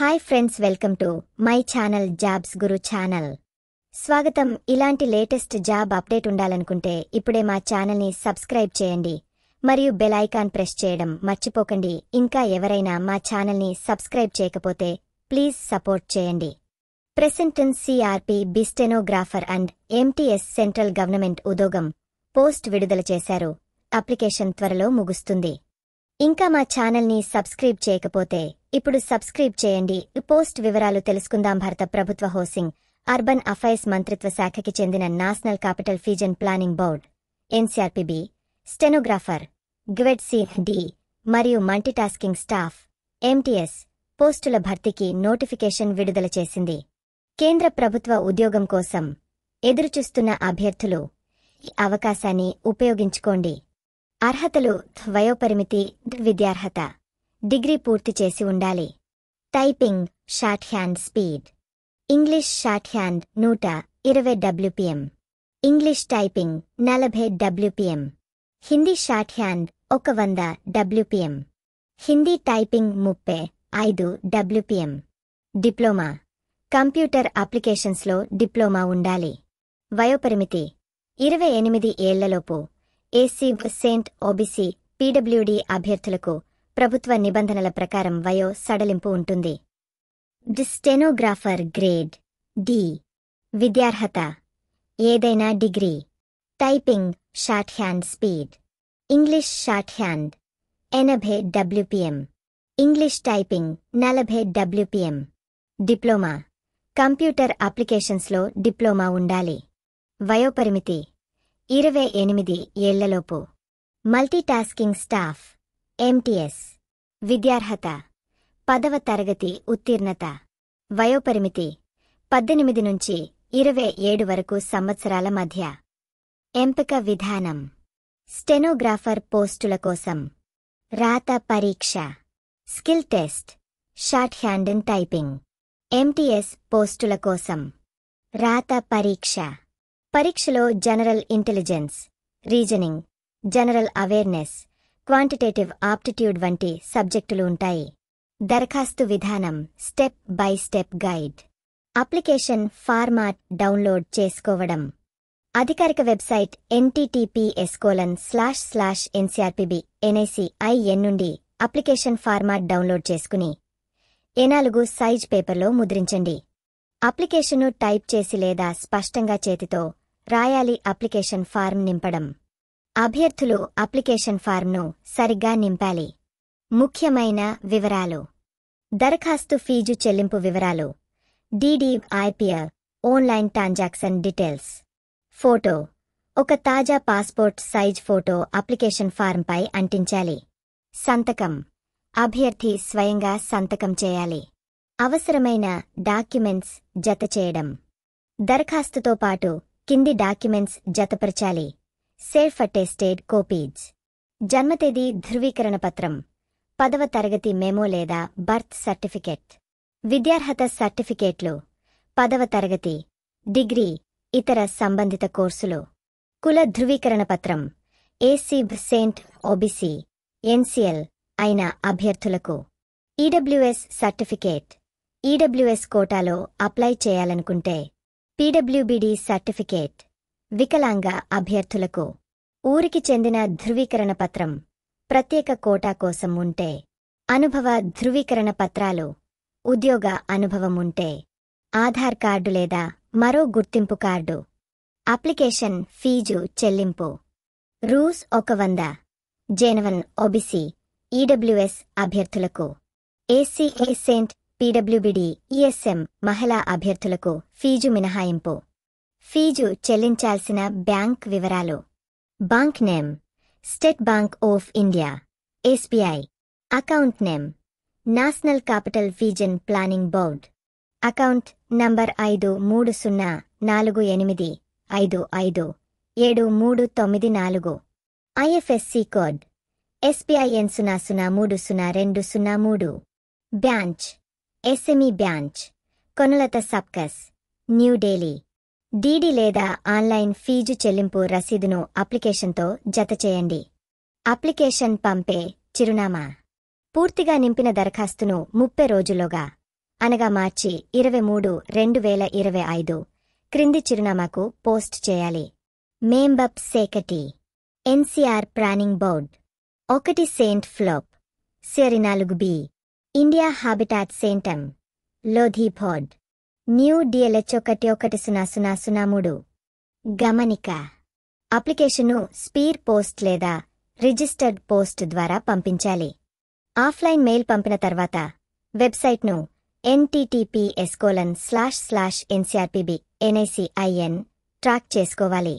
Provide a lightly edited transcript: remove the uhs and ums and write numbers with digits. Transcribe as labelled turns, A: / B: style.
A: Hi friends, welcome to my channel jobs Guru channel. స్వాగతం. ఇలాంటి latest job update ఉండాలనుకుంటే ఇప్పుడే మా ఛానల్ని సబ్స్క్రైబ్ చేయండి మరియు బెల్ ఐకాన్ ప్రెస్ చేయడం మర్చిపోకండి. ఇంకా ఎవరైనా మా ఛానల్ని సబ్స్క్రైబ్ చేయకపోతే ప్లీజ్ సపోర్ట్ చేయండి. ప్రెసెంటన్ CRP B stenographer and MTS central government ఉద్యోగం పోస్ట్ విడుదల చేశారు. అప్లికేషన్ త్వరలో ముగుస్తుంది. ఇంకా మా ఛానల్ని సబ్స్క్రైబ్ చేయకపోతే ఇప్పుడు సబ్స్క్రైబ్ చేయండి. పోస్ట్ వివరాలు తెలుసుకుందాం. భారత ప్రభుత్వ హౌసింగ్, అర్బన్ అఫైర్స్ మంత్రిత్వ శాఖకి చెందిన national capital fusion planning board NCRPB stenographer, grade C D మరియు మల్టీటాస్కింగ్ స్టాఫ్ ఎంటీఎస్ పోస్టుల భర్తీకి నోటిఫికేషన్ విడుదల చేసింది. కేంద్ర ప్రభుత్వ ఉద్యోగం కోసం ఎదురుచూస్తున్న అభ్యర్థులు ఈ అవకాశాన్ని ఉపయోగించుకోండి. అర్హతలు: వయోపరిమితి, విద్యార్హత, డిగ్రీ పూర్తి చేసి ఉండాలి. Typing shorthand speed: English shorthand 120 WPM, English typing 40 WPM, Hindi shorthand 100 WPM, Hindi typing 35 WPM. Diploma computer అప్లికేషన్స్లో డిప్లొమా ఉండాలి. వయోపరిమితి 28 ఏళ్లలోపు. ఎస్సీ, సెంట్, ఓబీసీ, పీడబ్ల్యూడీ అభ్యర్థులకు ప్రభుత్వ నిబంధనల ప్రకారం వయో సడలింపు ఉంటుంది. Stenographer grade D. విద్యార్హత: ఏదైనా degree. Typing shorthand speed: English shorthand 80 WPM, English typing 40 WPM. Diploma computer అప్లికేషన్స్లో డిప్లొమా ఉండాలి. వయోపరిమితి 28 ఏళ్లలోపు. Multitasking staff MTS. విద్యార్హత: 10వ తరగతి ఉత్తీర్ణత. వయోపరిమితి 18 నుంచి 27 వరకు సంవత్సరాల మధ్య. ఎంపిక విధానం: స్టెనోగ్రాఫర్ పోస్టుల కోసం రాత పరీక్ష, skill test, short hand and typing. MTS పోస్టుల కోసం రాత పరీక్ష. పరీక్షలో general intelligence, reasoning, general awareness, quantitative aptitude వంటి సబ్జెక్టులు ఉంటాయి. దరఖాస్తు విధానం: step by step guide. Application format download చేసుకోవడం. అధికారిక వెబ్సైట్ https://ncrpb.nic.in నుండి అప్లికేషన్ ఫార్మాట్ డౌన్లోడ్ చేసుకుని A4 సైజ్ పేపర్లో ముద్రించండి. అప్లికేషన్ను టైప్ చేసి లేదా స్పష్టంగా చేతితో రాయాలి. అప్లికేషన్ ఫారం నింపడం: అభ్యర్థులు అప్లికేషన్ ఫారంను సరిగ్గా నింపాలి. ముఖ్యమైన వివరాలు: దరఖాస్తు ఫీజు చెల్లింపు వివరాలు, DDIPR online transaction details. Photo: ఒక తాజా పాస్పోర్ట్ సైజ్ ఫోటో అప్లికేషన్ ఫారంపై అంటించాలి. సంతకం: అభ్యర్థి స్వయంగా సంతకం చేయాలి. అవసరమైన డాక్యుమెంట్స్ జతచేయడం: దరఖాస్తుతో పాటు కింది డాక్యుమెంట్స్ జతపరచాలి. Self attested copies. జన్మతేదీ ధృవీకరణ పత్రం, 10వ తరగతి మెమో లేదా బర్త్ సర్టిఫికెట్. విద్యార్హత సర్టిఫికేట్లు: 10వ తరగతి, డిగ్రీ, ఇతర సంబంధిత కోర్సులు. కుల ధృవీకరణ పత్రం: ఎస్సీ, సెంట్, ఓబీసీ, ఎన్సీఎల్ అయిన అభ్యర్థులకు. ఈడబ్ల్యూఎస్ సర్టిఫికేట్: ఈడబ్ల్యూఎస్ కోటాలో అప్లై చేయాలనుకుంటే. పీడబ్ల్యూబీడీ సర్టిఫికేట్: వికలాంగ అభ్యర్థులకు. ఊరికి చెందిన ధృవీకరణ పత్రం, ప్రత్యేక కోటా కోసం ఉంటే. అనుభవ ధృవీకరణ పత్రాలు: ఉద్యోగ అనుభవం ఉంటే. ఆధార్ కార్డు లేదా మరో గుర్తింపు కార్డు. అప్లికేషన్ ఫీజు చెల్లింపు: రూస్ 100. జేనవన్ ఓబీసీ, ఈడబ్ల్యూఎస్ అభ్యర్థులకు. ఎస్సీ, సెంట్, పీడబ్ల్యూబీడీ, ఈఎస్ఎం మహిళా అభ్యర్థులకు ఫీజు మినహాయింపు. ఫీజు చెల్లించాల్సిన బ్యాంక్ వివరాలు: bank name state bank of India SBI. Account name national capital fusion planning board. Account number 5304557394. IFSC code SBIN 00302003. Branch SME branch, కొనలత సబ్కస్, New Delhi. DD లేదా online fee చెల్లింపు రసీదును అప్లికేషన్తో జతచేయండి. Application పంపే చిరునామా: పూర్తిగా నింపిన దరఖాస్తును 30 రోజుల్లోగా అనగా మార్చి 23, 2025 క్రింది చిరునామాకు పోస్ట్ చేయాలి. Member secretary NCR planning board 1 సెయింట్ ఫ్లోప్ సియరి 4B India habitat centre Lodhi road New DLH 110003. గమనిక: అప్లికేషన్ను స్పీడ్ పోస్ట్ లేదా రిజిస్టర్డ్ పోస్ట్ ద్వారా పంపించాలి. ఆఫ్లైన్ మెయిల్ పంపిన తర్వాత వెబ్సైట్ను https://ncrpb.nic.in ట్రాక్ చేసుకోవాలి.